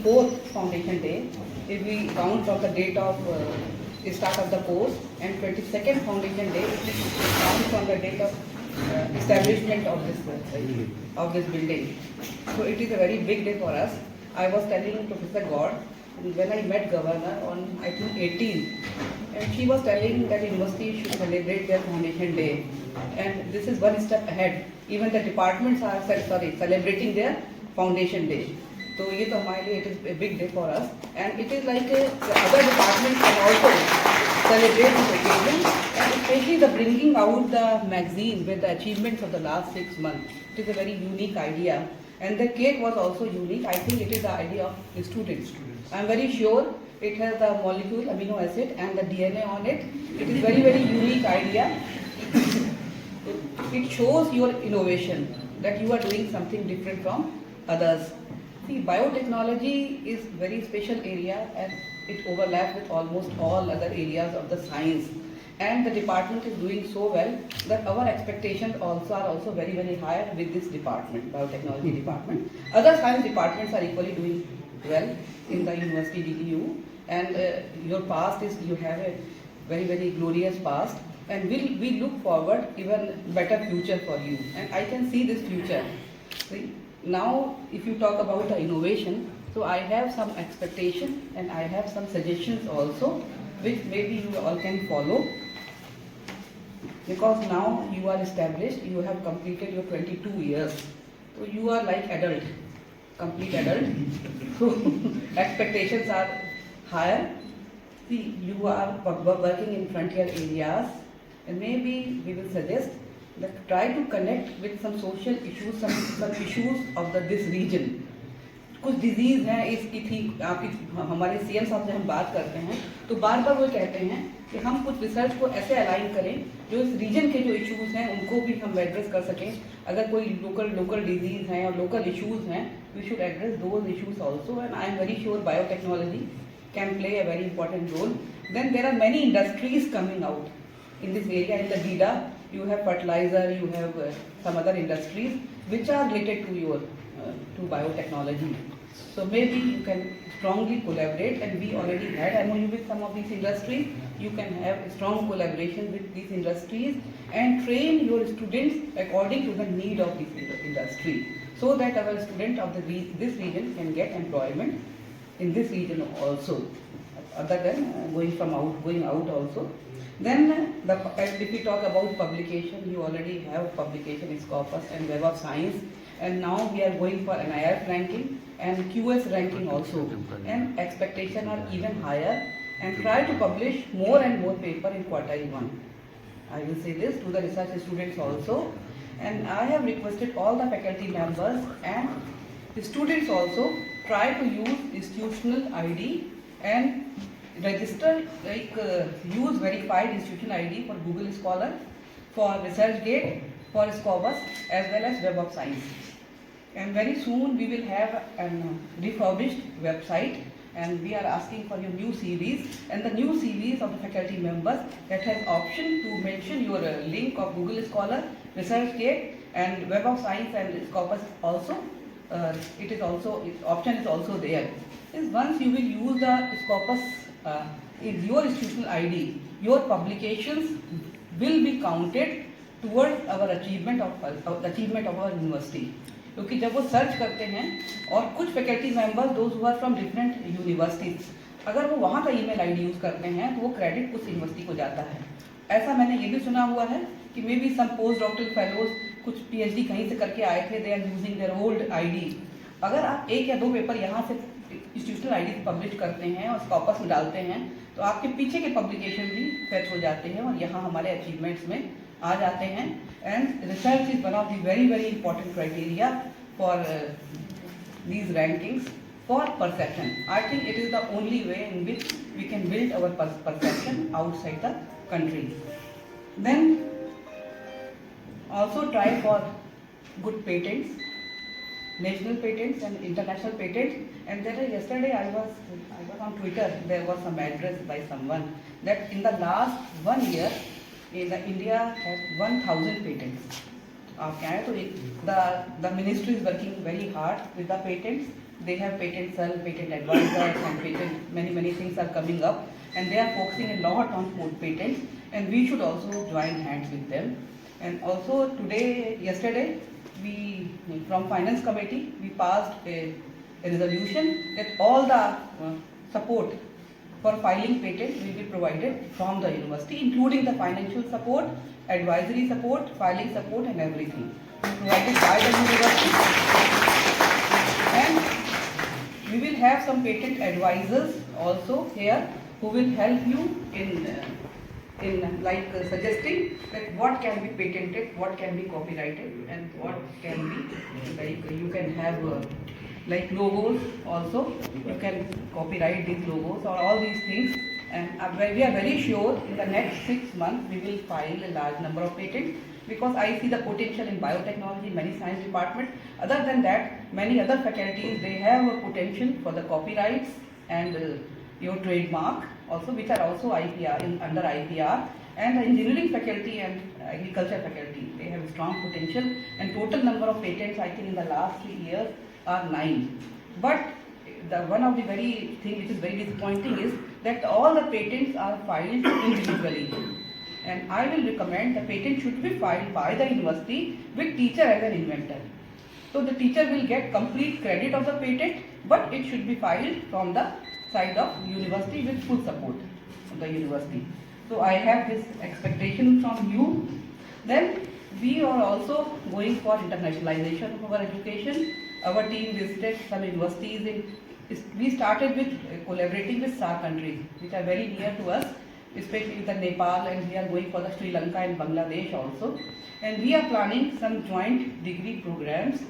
24th foundation day, if we count from the date of start of the course, and 22nd foundation day, if we count from the date of establishment of this building. So it is a very big day for us. I was telling Professor God when I met Governor on I think 18th, and she was telling that university should celebrate their foundation day, and this is one step ahead. Even the departments are celebrating their foundation day. So ये तो हमारे लिए it is a big day for us, and it is like the other departments can also celebrate this occasion, and especially the bringing out the magazine with the achievements of the last 6 months. It is a very unique idea, and the cake was also unique. I think it is the idea of the students. I am very sure it has the molecule, amino acid, and the DNA on it. It is very, very unique idea. It shows your innovation, that you are doing something different from others. See, biotechnology is very special area, and it overlaps with almost all other areas of the science. And the department is doing so well that our expectations also are also very, very high with this department, biotechnology department. Other science departments are equally doing well in the university DTU, and your past is, you have a very, very glorious past, and we look forward even better future for you, and I can see this future. See, now if you talk about the innovation, so I have some expectation and I have some suggestions also, which maybe you all can follow, because now you are established, you have completed your 22 years, so you are like adult, complete adult. So expectations are higher. See, you are working in frontier areas, and maybe we will suggest that try to connect with some social issues, some issues of this region. कुछ disease हैं इसकी थी, आप हमारे CM साहब से हम बात करते हैं तो बार बार वो कहते हैं कि हम कुछ रिसर्च को ऐसे अलाइन करें जो इस रीजन के जो इश्यूज हैं उनको भी हम एड्रेस कर सकें. अगर कोई लोकल डिजीज हैं और लोकल इश्यूज हैं, we should address those issues also, and I am very sure biotechnology can play a very important role. Then there are many industries coming out in this area. In the DIDA, you have fertilizer, you have some other industries which are related to your to biotechnology. So maybe you can strongly collaborate, and we already had MOU with some of these industries. You can have a strong collaboration with these industries and train your students according to the need of this industry, so that our students of this region can get employment in this region also, other than going out also. Then if we talk about publication, you already have publication in Scopus and Web of Science, and now we are going for NIRF ranking and QS ranking also, and expectations are even higher, and try to publish more and more paper in quartile 1. I will say this to the research students also, and I have requested all the faculty members and the students also try to use institutional ID and register, use verified institutional ID for Google Scholar, for ResearchGate, for Scopus, as well as Web of Science. And very soon we will have a refurbished website, and we are asking for your new CVs, and the new CVs of the faculty members that has option to mention your link of Google Scholar, ResearchGate, and Web of Science and Scopus also. Option is also there. Is once you will use the Scopus in your institutional ID, your publications will be counted towards our achievement of our university. क्योंकि जब वो search करते हैं और कुछ faculty members those who are from different universities, अगर वो वहाँ का ईमेल आईडी यूज़ करते हैं तो वो क्रेडिट उस यूनिवर्सिटी को जाता है. ऐसा मैंने ये भी सुना हुआ है कि maybe some post doctoral fellows कुछ पीएचडी कहीं से करके आए थे, they are using their old ID. अगर आप 1 या 2 पेपर यहाँ से इंस्टीट्यूशनल आईडी पब्लिश करते हैं और स्कॉपस में डालते हैं तो आपके पीछे के पब्लिकेशन भी फेच हो जाते हैं और यहाँ हमारे अचीवमेंट्स में आ जाते हैं. And research is one of the very very important criteria for these rankings for perception. I think it is the only way in which we can build our perception outside the country. Then also try for good patents, national patents and international patents. And then yesterday I was on Twitter, there was some address by someone that in the last 1 year India has 1000 patents. आप क्या है तो the ministry is working very hard with the patents. They have patent cell, patent advisors, and patent many things are coming up, and they are focusing a lot on patents, and we should also join hands with them. And also yesterday, we from finance committee we passed a resolution that all the support for filing patent will be provided from the university, including the financial support, advisory support, filing support, and everything provided by the university. And we will have some patent advisors also here who will help you in suggesting that what can be patented, what can be copyrighted, and what can be like you can have like logos also. You can copyright these logos or all these things. And we are very sure in the next 6 months we will file a large number of patents, because I see the potential in biotechnology, many science departments. Other than that, many other faculties, they have a potential for the copyrights and your trademark also, which are also IPR, under IPR. And the engineering faculty and agriculture faculty, they have strong potential, and total number of patents I think in the last 3 years are 9. But one of the very thing which is very disappointing is that all the patents are filed individually. And I will recommend the patent should be filed by the university with teacher as an inventor. So the teacher will get complete credit of the patent, but it should be filed from the side of university with full support of the university. So I have this expectation from you. Then we are also going for internationalization of our education. Our team visited some universities we started with collaborating with SAARC countries, which are very near to us, especially with the Nepal, and we are going for the Sri Lanka and Bangladesh also. And we are planning some joint degree programs,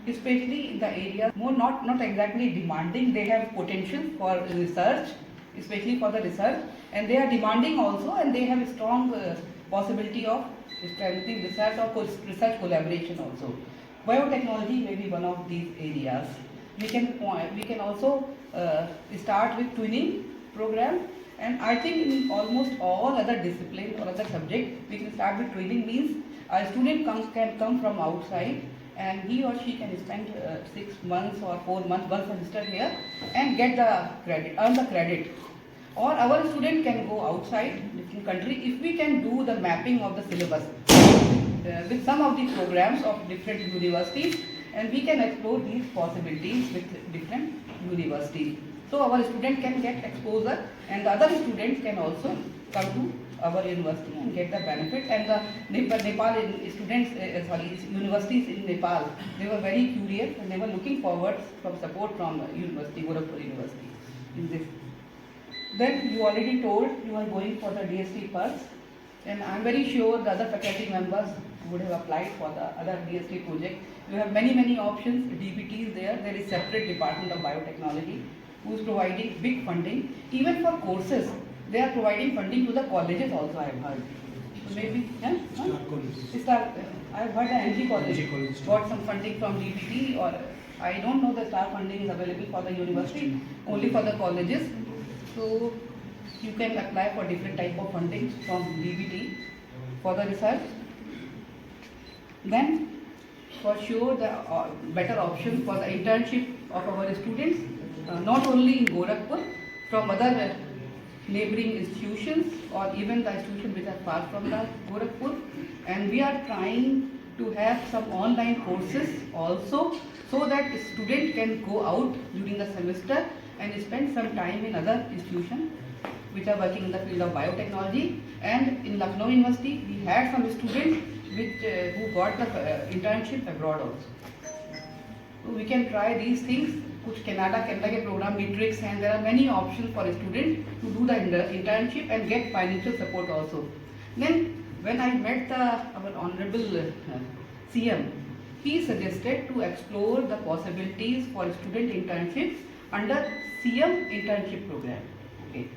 especially in the area more not exactly demanding. They have potential for research, especially for the research, and they are demanding also, and they have a strong possibility of strengthening research or research collaboration also. Biotechnology may be one of these areas. We can also start with twinning program, and I think in almost all other disciplines or other subjects we can start with twinning. Means a student can come from outside, and he or she can spend 6 months or 4 months, 1 semester here, and get the credit, earn the credit. Or our student can go outside different country if we can do the mapping of the syllabus with some of the programs of different universities, and we can explore these possibilities with different universities. So our student can get exposure, and the other students can also come to our university and get the benefit. And the Nepal students, universities in Nepal, they were very curious and they were looking forward from support from university, Gorakhpur University in this. Then you already told you are going for the DST Pulse, and I am very sure the other faculty members would have applied for the other DST project. You have many options. DBT is there. There is separate department of biotechnology who is providing big funding. Even for courses, they are providing funding to the colleges also, I have heard. So maybe, I have heard the NG college got some funding from DBT, or I don't know the STAR funding is available for the university, only for the colleges. So you can apply for different type of funding from DBT for the research. Then for sure the better option for the internship of our students, not only in Gorakhpur, from other neighboring institutions or even the institutions which are far from the Gorakhpur. And we are trying to have some online courses also, so that student can go out during the semester and spend some time in other institutions which are working in the field of biotechnology. And in Lucknow University, we had some students who got the internship abroad also. So we can try these things. कुछ Canada के program Matrix, and there are many options for a student to do the internship and get financial support also. Then when I met our honorable CM, he suggested to explore the possibilities for student internships under CM internship program. Okay.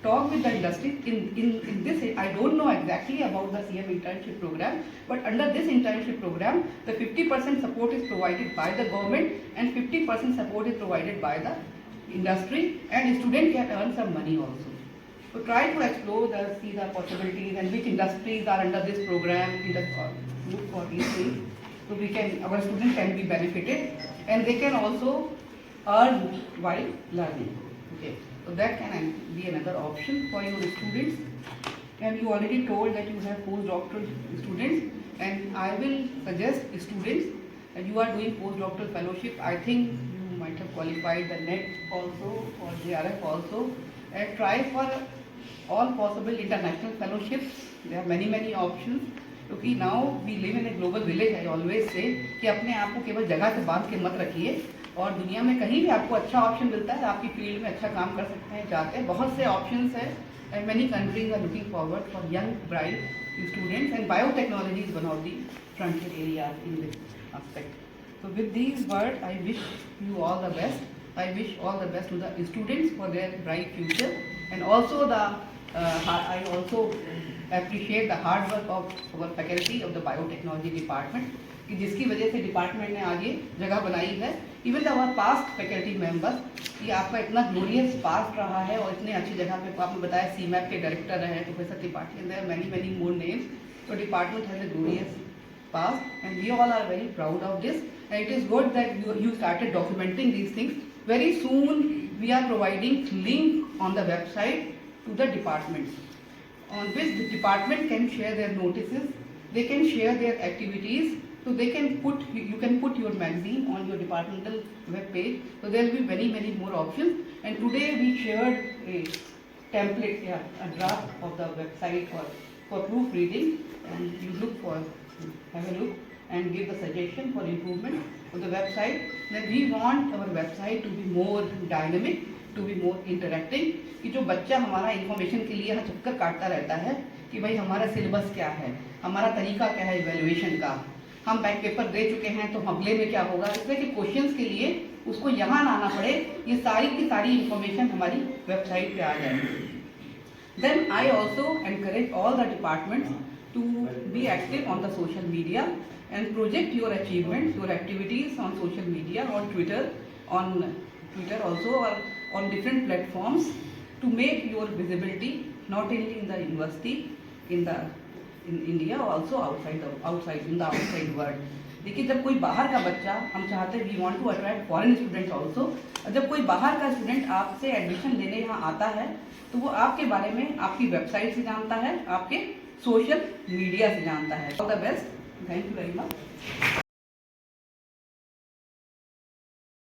Talk with the industry. In this, I don't know exactly about the CM internship program, but under this internship program, the 50% support is provided by the government and 50% support is provided by the industry, and student can earn some money also. So try to explore see the possibilities and which industries are under this program. Look for these things. So our students can be benefited, and they can also earn while learning. Okay, so that can be another option for your students. And you already told that you have postdoctoral students, and I will suggest students that you are doing postdoctoral fellowship. I think you might have qualified the NET also or JRF also, and try for all possible international fellowships. There are many options. क्योंकि now we live in a global village, I always say कि अपने आप को केवल जगह से बांध के मत रखिए, और दुनिया में कहीं भी आपको अच्छा ऑप्शन मिलता है, आपकी फील्ड में अच्छा काम कर सकते हैं, जाते हैं, बहुत से ऑप्शंस है, and many countries are looking forward for young bright students, and biotechnology is one of the frontier areas in this aspect. So with these words, I wish you all the best. I wish all the best to the students for their bright future, and also I also appreciate the hard work of our faculty of the biotechnology department, कि जिसकी वजह से department ने आज ये जगह बनाई है. Even our past faculty members, कि आपका इतना ग्लोरियस पास्ट रहा है और इतने अच्छी जगह पे आपने बताया सीमैप के डायरेक्टर रहे professor Tripathi, and there are many more names. So department has a glorious past, and we all are very proud of this, and it is good that you started documenting these things. Very soon we are providing link on the website to the departments, on which the department can share their notices, they can share their activities, so you can put your magazine on your departmental web page. So there will be many more options, and today we shared a template, a draft of the website for proofreading, and you have a look and give the suggestion for improvement of the website. That we want our website to be more dynamic, to be more interactive, कि जो बच्चा हमारा information के लिए यहाँ चक्कर काटता रहता है कि भाई हमारा सिलेबस क्या है, हमारा तरीका क्या है इवैल्यूएशन का, हम बैक पेपर दे चुके हैं तो अगले में क्या होगा, इसलिए कि क्वेश्चंस के लिए उसको यहाँ ना आना पड़े, ये सारी की सारी इन्फॉर्मेशन हमारी वेबसाइट पे आ जाए. Then I also encourage all the departments to be active on the social media and project your achievements, your activities on social media, on Twitter also, or on different platforms, to make your visibility not only in the university, in India, also outside in the outside world. देखिए, जब कोई बाहर का बच्चा, हम चाहते हैं we want to attract foreign students also, जब कोई बाहर का स्टूडेंट आपसे एडमिशन लेने यहाँ आता है तो वो आपके बारे में आपकी वेबसाइट से जानता है, आपके सोशल मीडिया से जानता है. All the best. Thank you very much.